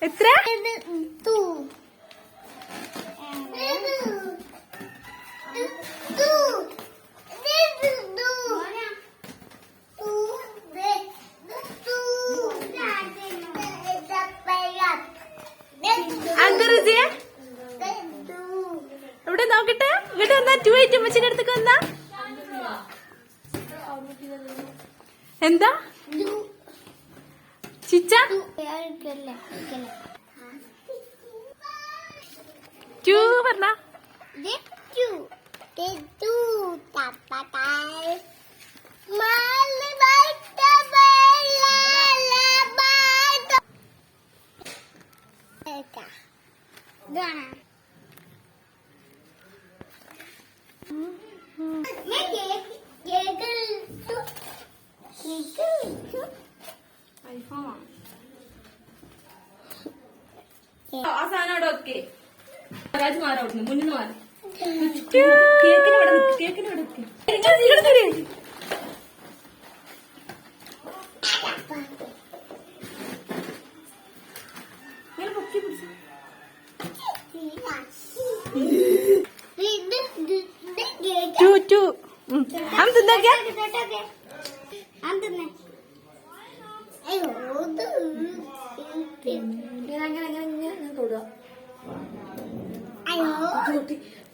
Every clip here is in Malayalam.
എത്ര ഇവിടെ നോക്കട്ടെ. ഇവിടെ വന്നാ 2 8 അമ്മച്ചിന്റെ അടുത്തേക്ക് വന്നാ എന്താ ചിച്ച 2 പറഞ്ഞ ആ സാധനം അവിടെ ഓക്കെ രാജ് മാറാ മുന്നിൽ മാറി കേക്കിന് ഇവിടെ പൊക്കി പിടിച്ചു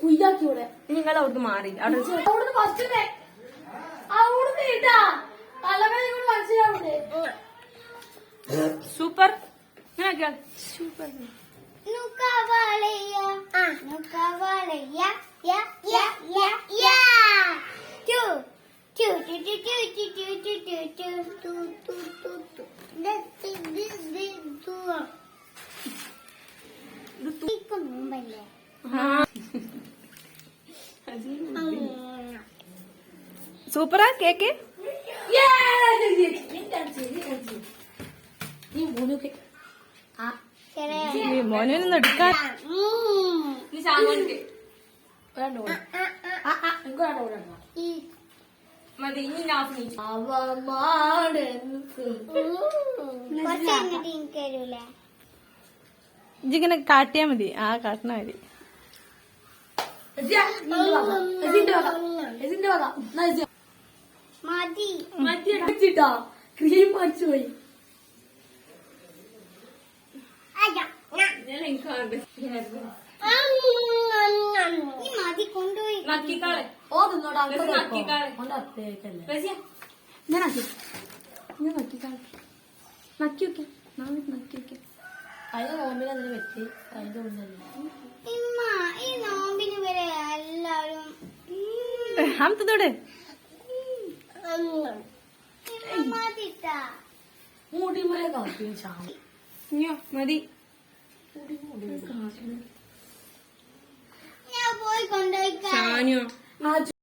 കുയ്യാക്കിയോടെ നിങ്ങൾ അവിടുന്ന് മാറി സൂപ്പർ സൂപ്പർ സൂപ്പറാ കേക്ക് മോനൊന്നും എടുക്കാൻ മതി ഇങ്ങനെ കാട്ടിയാ മതി. ആ കാട്ടണ മതി. ക്രീം മറിച്ചു പോയി. അതിന് നോമ്പിന് അതിന് വെച്ച് അതിന്റെ ഈ നോമ്പിന് വരെ എല്ലാരും മൂടിമല കാപ്പി മതി. ഞാൻ പോയി കൊണ്ടുപോയി